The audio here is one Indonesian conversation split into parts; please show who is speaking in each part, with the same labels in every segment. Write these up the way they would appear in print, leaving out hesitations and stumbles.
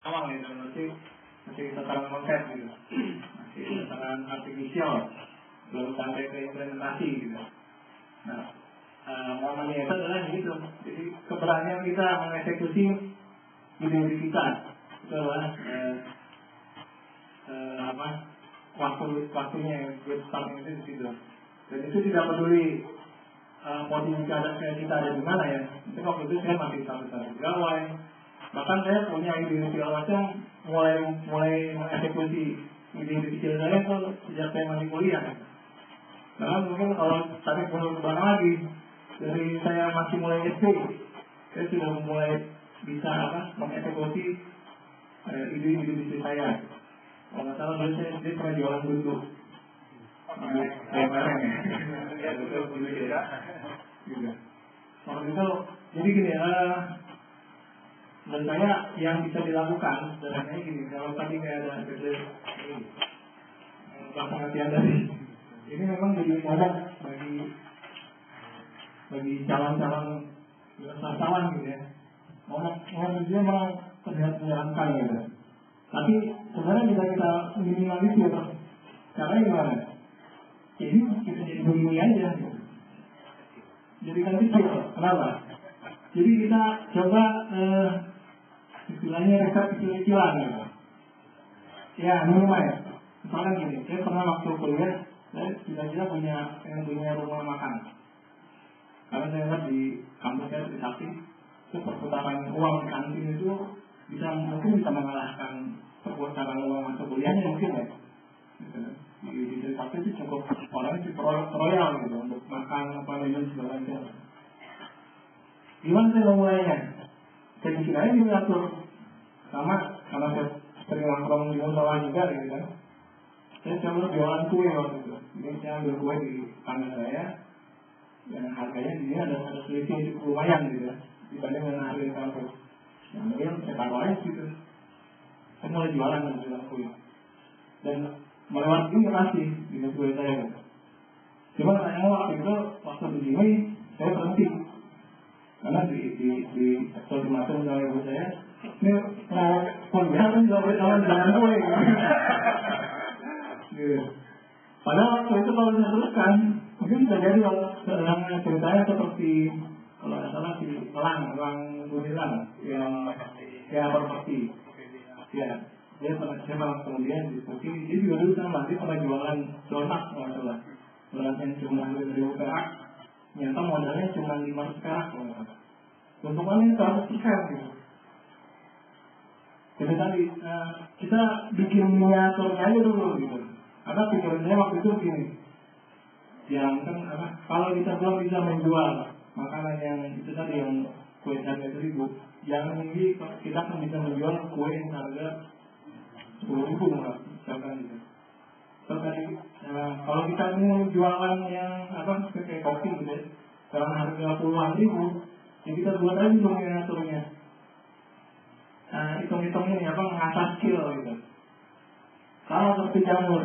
Speaker 1: awal gitu, masih tataran konsep gitu, masih tataran artifisial, belum sampai ke implementasi gitu. Nah, momennya itu adalah gitu. Jadi keberanian kita mengeksekusi ide kita itu adalah waktunya good start itu di situ. Dan itu tidak peduli posisi kita ada di mana ya. Itu waktu itu saya masih satu-satu pegawai. Bahkan saya punya ide segala macam, mulai mengeksekusi ide kecil saya itu sejak saya masih kuliah. Nah mungkin kalau tarik mundur ke belakang lagi, dari saya masih mulai SD, saya sudah mulai bisa mengeksekusi ide-ide bisnis saya. Kalau nggak salah dulu saya SD pernah jualan dulu. Ya betul juga. Waktu itu jadi gini, menurut saya yang bisa dilakukan sebenarnya gini. Kalau tadi nggak ada pengertian dari ini memang jadi modal bagi calon-calon wartawan gitu ya. Orang dia malah terlihat menyeramkan gitu. Tapi sebenarnya bisa kita minimalisir. Caranya gimana? Jadi kita jadi begini aja. Jadikan kecil. Kenapa? Jadi kita coba istilahnya resep kecil-kecilan gitu. Ya minimal ya. Misalnya gini, saya pernah waktu kuliah, saya tidak punya rumah makan. Karena saya lihat di kampus saya di Sakti, itu perputaran uang kantin itu mungkin bisa mengalahkan perputaran uang masuk kuliahnya mungkin ya. Di Sakti itu cukup orangnya cukup royal gitu untuk makan minum segala macam. Gimana saya memulainya? Saya bikin aja diatur sama karena saya sering nongkrong di bawah juga gitu kan. Saya coba jualan kue waktu itu. Jadi saya ambil kue di tangan saya, yang harganya di sini ada selisih cukup lumayan gitu ya, dibanding dengan harga di kampus. Yang mungkin saya taruh aja gitu. Saya mulai jualan kue. Dan melewati inovasi di kue saya. Cuma sayangnya waktu di sini saya berhenti. Karena di sektor macam dari ibu saya, ini kuliah kan juga boleh jalan kue. Gitu. Padahal waktu itu kalau saya teruskan, mungkin bisa jadi dalam ceritanya seperti kalau nggak salah di Elang Gumilang yang properti. Ya, dia pernah kemudian diskusi, dia juga dulu sama, dia pernah jualan donat kalau nggak salah, donat yang cuma 2.000 perak, ternyata modalnya cuma 500 perak kalau nggak salah. Untungannya 100% gitu. Jadi tadi kita bikin miniaturnya aja dulu gitu. Karena pikirannya waktu itu begini, yang kan kalau kita belum bisa menjual makanan yang itu tadi yang kue harga 1.000, jangan mungkin kita akan bisa menjual kue yang harga 10.000 misalkan gitu. Tadi kalau kita mau jualan yang kayak kopi gitu ya, dengan harga puluhan ribu, ya kita buat aja dong miniaturnya. Hitung-hitungnya ngasah skill gitu. Sama seperti jamur.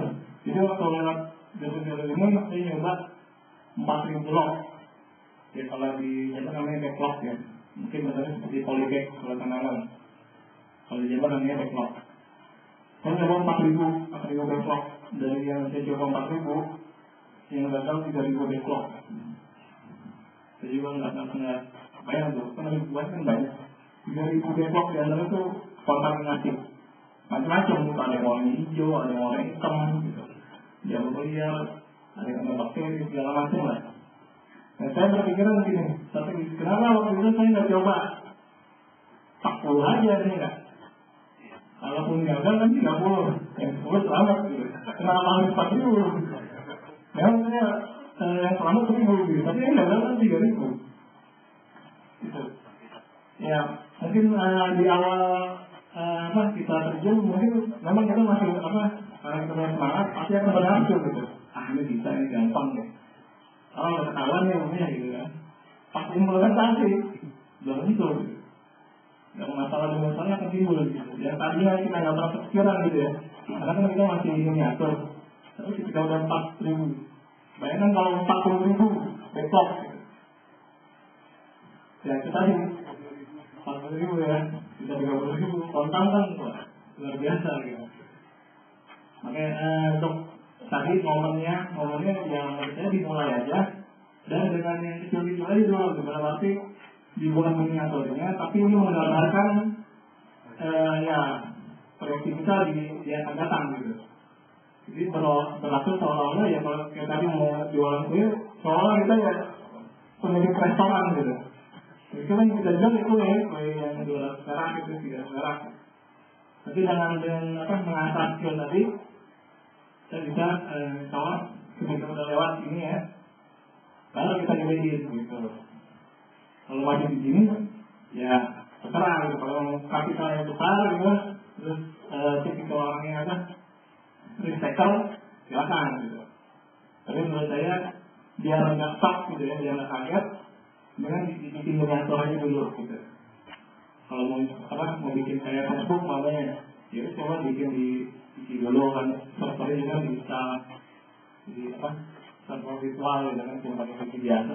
Speaker 1: Jadi waktu lewat jalur-jalur ini saya nyoba 4.000 lot. Ya kalau di Jawa namanya backlog ya. Mungkin misalnya seperti polybag kalau tanaman. Kalau di Jawa namanya backlog. Saya nyoba 4.000 backlog. Dari yang saya coba 4.000, yang gagal 3.000 backlog. Saya juga nggak bayang tuh. Karena buat kan banyak. 3.000 backlog di antara itu kontaminasi. Macam-macam, ada yang warna hijau, ada yang warna hitam, gitu. Jamur liar, ada yang bakteri, segala macam lah. Nah, saya berpikiran begini, tapi kenapa waktu itu saya nggak coba 40 aja nih nggak? Kalaupun gagal kan 30, yang 10 selamat gitu. Kenapa harus 40? Memang saya yang selamat 1.000 gitu, tapi yang gagal kan 3.000. Gitu. Ya, mungkin di awal kita terjun mungkin memang kita masih karena kita punya semangat pasti akan berhasil gitu. Ini bisa, ini gampang deh. Kalau ketahuan ya umumnya gitu kan. Pas implementasi belum tentu. Yang masalah dengan masalah akan timbul gitu. Yang tadinya kita nggak pernah kepikiran gitu ya. Karena kan kita masih miniatur. Tapi ketika udah 4.000, bayangkan kalau 40.000 backlog gitu. Ya kita 40.000 ya, bisa 30.000 kontan kan, luar biasa gitu. Makanya untuk tadi momennya yang menurut saya dimulai aja dan dengan yang kecil-kecil aja dulu, dalam arti dibuat miniaturnya, tapi ini menggambarkan ya proyeksi kita di akan datang gitu. Jadi berlaku seolah-olah ya kalau kayak tadi mau jualan kue, seolah kita ya pemilik restoran gitu. Itu kan kita jual itu ya kue yang jualan sekarang itu tidak sekarang. Tapi dengan mengasah skill tadi, kita bisa kawan ketika udah lewat ini ya, lalu kita jadiin gitu. Kalau masih di sini, ya terserah gitu. Kalau kapital yang besar gitu, terus tipikal orangnya ada recycle, silakan gitu. Tapi menurut saya biar nggak stuck gitu ya, biar nggak kaget, dengan bikin miniatur aja dulu gitu. Kalau mau bikin kayak Facebook namanya, ya coba bikin di dulu kan, servernya juga bisa di server virtual ya kan, cuma pakai PC biasa,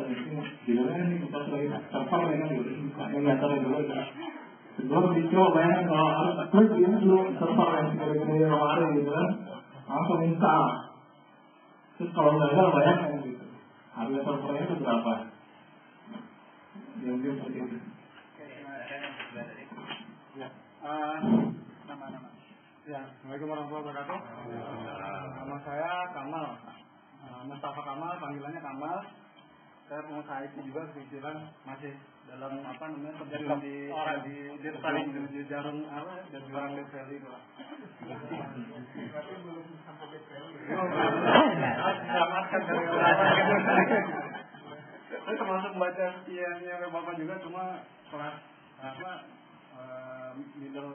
Speaker 1: di dulu kan bisa sebagai server ya kan, bisa miniatur dulu kan. Sebelum dicoba bayangkan kalau harus klik ini dulu server yang gede-gede lemari gitu kan, langsung install. Terus kalau gagal bayangkan gitu, harga servernya itu berapa? Dia seperti itu. Ya, nama-nama. Ya, Assalamualaikum warahmatullahi wabarakatuh. Nama saya Kamal, Mustafa Kamal, panggilannya Kamal. Saya pengusaha IT juga, kebetulan masih dalam terjun di jarum dan jurang Dead Valley itu. Tapi belum sampai Dead Valley. Selamatkan dari orang. Saya termasuk baca sekiannya Bapak juga, cuma kelas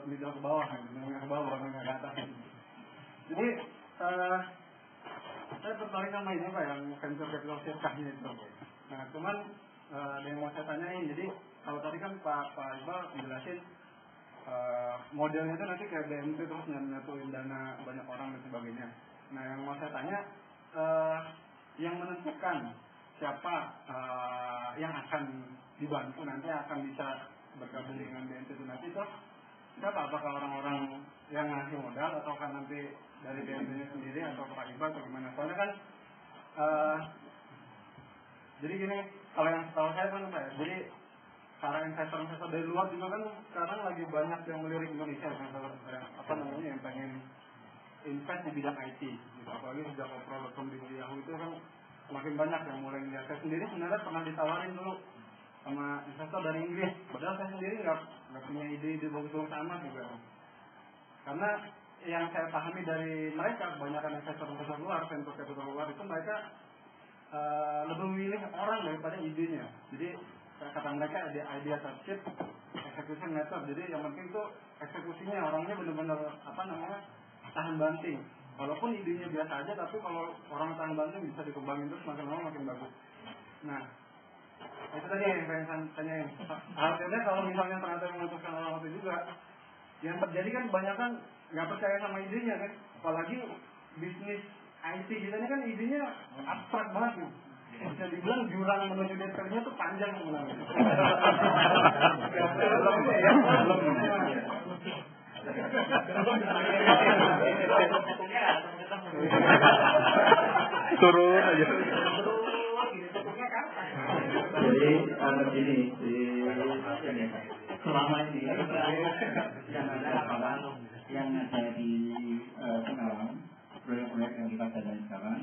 Speaker 1: middle ke bawah, menengah ke bawah, menengah ke atas. Jadi saya tertarik sama ini Pak, yang venture capital sirkahnya itu. Nah, cuman ada yang mau saya tanyain. Jadi kalau tadi kan Pak Iqbal menjelasin modelnya itu nanti kayak BMT terus nyatuin dana banyak orang dan sebagainya. Nah, yang mau saya tanya, yang menentukan siapa yang akan dibantu nanti akan bisa bergabung dengan BNT itu nanti itu siapa? Apakah orang-orang yang ngasih modal atau kan nanti dari BNT-nya sendiri atau Pak Iqbal atau gimana? Soalnya kan jadi gini, kalau yang setahu saya kan Pak ya, jadi para investor-investor dari luar juga kan sekarang lagi banyak yang melirik Indonesia, yang pengen invest di bidang IT gitu. Apalagi sejak Oprol.com di Yahoo itu kan semakin banyak yang mulai melihat. Saya sendiri sebenarnya pernah ditawarin dulu sama investor dari Inggris, padahal saya sendiri nggak punya ide-ide bagus-bagus sama juga. Karena yang saya pahami dari mereka, kebanyakan investor luar, venture capital luar itu mereka lebih memilih orang daripada idenya. Jadi kata mereka ada idea leadership, execution method. Jadi yang penting itu eksekusinya, orangnya benar-benar tahan banting. Walaupun idenya biasa aja, tapi kalau orang tahan banting bisa dikembangin terus makin lama makin bagus. Nah, itu tadi yang saya tanyain. Artinya kalau misalnya ternyata memutuskan orang itu juga, yang terjadi kan kebanyakan nggak percaya sama idenya kan. Apalagi bisnis IT kita ini kan idenya abstrak banget nih. Bisa dibilang jurang menuju detailnya tuh panjang sebenarnya.
Speaker 2: Turun aja.
Speaker 3: Jadi begini, selama ini yang ada di Pengalang, proyek-proyek yang kita jalani sekarang,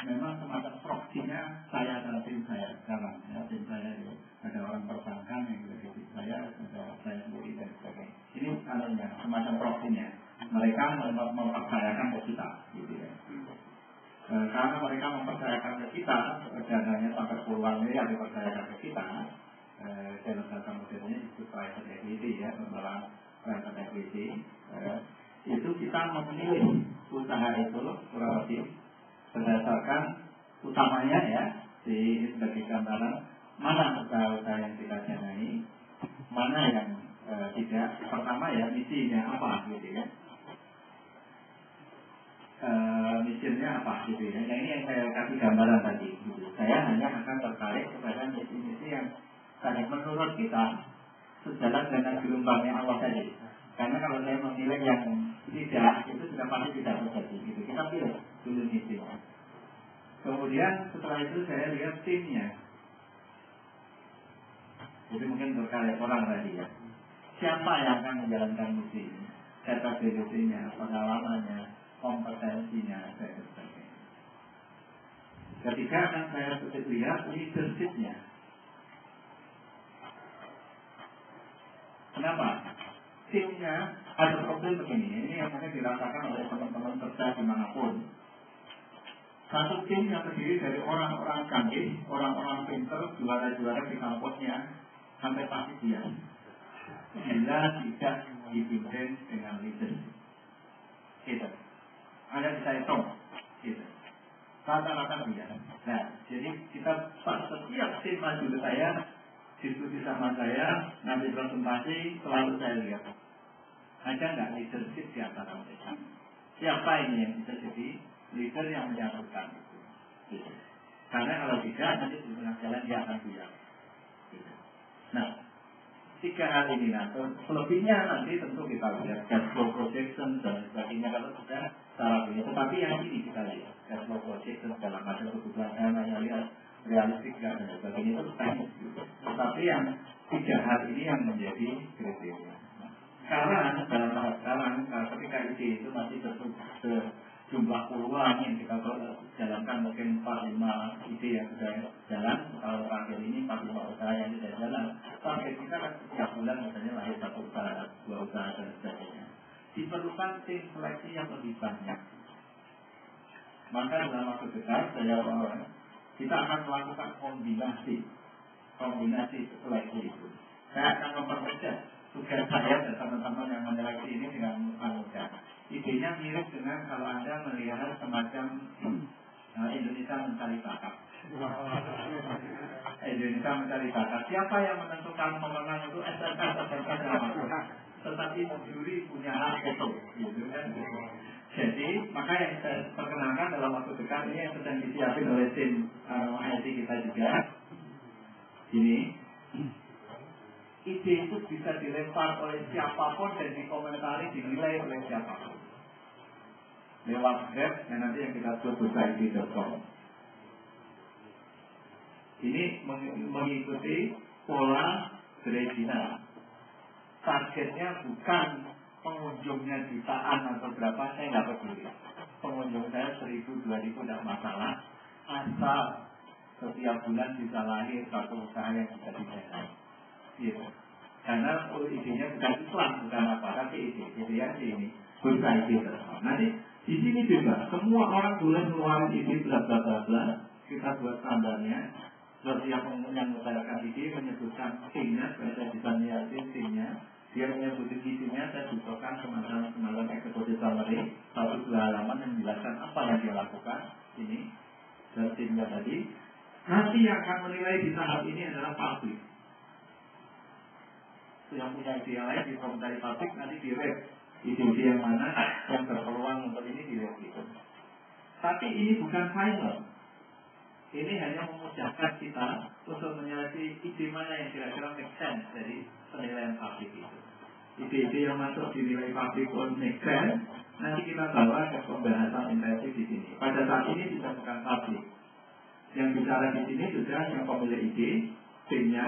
Speaker 3: memang semacam proksinya saya dan tim saya sekarang. Ya, tim saya itu ada orang perbankan yang juga di tim saya, ada saya sendiri dan sebagainya. Ini anunya semacam proksinya. Mereka mempercayakan ke kita, gitu ya. Karena mereka mempercayakan ke kita, dananya sampai puluhan miliar dipercayakan ke kita, dalam data modelnya disebut private equity ya, pembelaan private equity. Itu kita memilih usaha itu kurang lebih berdasarkan utamanya ya, di sebagai gambaran mana usaha-usaha yang kita jalani, mana yang tidak. Pertama ya misinya apa gitu ya. Misinya apa gitu ya. Nah, ini yang saya kasih gambaran tadi gitu. Saya hanya akan tertarik kepada misi-misi yang menurut kita sejalan dengan gelombangnya Allah tadi. Karena kalau saya memilih yang sudah pasti tidak terjadi gitu. Kita pilih dulu tim. Kemudian setelah itu saya lihat timnya. Jadi mungkin berkali orang tadi ya. Siapa yang akan menjalankan misi ini? Kapabilitasnya, pengalamannya, kompetensinya, dan sebagainya. Ketika akan saya lihat leadership-nya. Kenapa? Timnya ada problem begini. Ini yang mungkin dirasakan oleh teman-teman kerja dimanapun. Satu tim yang terdiri dari orang-orang canggih, orang-orang pinter, juara-juara di kampusnya, sampai pasti dia. Bila tidak dipimpin dengan leadership. Gitu. Ada bisa hitung. Gitu. Rata-rata dia. Nah, jadi kita setiap tim maju ke saya, diskusi sama saya, nanti presentasi, selalu saya lihat. Ada nggak leadership di antara mereka? Siapa ini yang bisa jadi leader yang menyatukan itu? Gitu. Karena kalau tidak, nanti di tengah jalan dia akan buyar. Gitu. Nah, 3 hal ini nanti, selebihnya nanti tentu kita lihat cash flow projection dan sebagainya kalau sudah salah ini. Tetapi yang ini kita lihat cash flow projection dalam macam kebutuhan dana yang lihat realistik dan sebagainya itu teknis juga. Tetapi yang 3 hal ini yang menjadi kriteria. Sekarang dalam tahap sekarang ketika ide itu masih jumlah puluhan yang kita jalankan mungkin 4-5 ide yang sudah jalan. Kalau terakhir ini 4-5 usaha yang sudah jalan. Target kita kan setiap bulan misalnya lahir 1 usaha, 2 usaha dan sebagainya. Diperlukan tim seleksi yang lebih banyak. Maka dalam waktu dekat kita akan melakukan kombinasi seleksi itu. Saya akan mempermudah tugas saya dan teman-teman yang menyeleksi ini dengan mudah. Idenya mirip dengan kalau Anda melihat semacam Indonesia mencari bakat. Indonesia mencari bakat. Siapa yang menentukan pemenang itu SMK yang masuk. Tetapi juri punya hak itu, gitu kan? Jadi maka yang saya perkenalkan dalam waktu dekat ini yang sedang disiapin oleh tim IT kita juga. Ini ide itu bisa dilempar oleh siapapun dan dikomentari dinilai oleh siapapun. Lewat web yang nanti yang kita sebut id.com. Ini mengikuti pola Gredina. Targetnya bukan pengunjungnya jutaan atau berapa, saya nggak peduli. Pengunjung saya 1.000, 2.000 tidak masalah. Asal setiap bulan bisa lahir 1 usaha yang bisa dijalankan. Gitu. Karena idenya bukan Islam, bukan apa, tapi ide ini berusaha ide. Nanti di sini juga semua orang boleh mengeluarkan ide bla bla bla bla. Kita buat standarnya. Setiap yang mengutarakan ide menyebutkan timnya, saya bisa nyiapin timnya. Dia menyebutin isinya, saya butuhkan semacam eksekutif summary 1-2 halaman yang menjelaskan apa yang dia lakukan. Ini dan timnya tadi. Nanti yang akan menilai di tahap ini adalah publik. Yang punya ide yang lain di komentari publik nanti direct ide-ide yang mana yang berpeluang untuk ini direct gitu. Tapi ini bukan final. Ini hanya memudahkan kita untuk menyelesaikan ide mana yang kira-kira make sense dari penilaian publik itu. Ide-ide yang masuk dinilai publik on make sense, nanti kita bawa ke pembahasan intensif di sini. Pada saat ini sudah bukan publik. Yang bicara di sini sudah yang pemilik ide, timnya.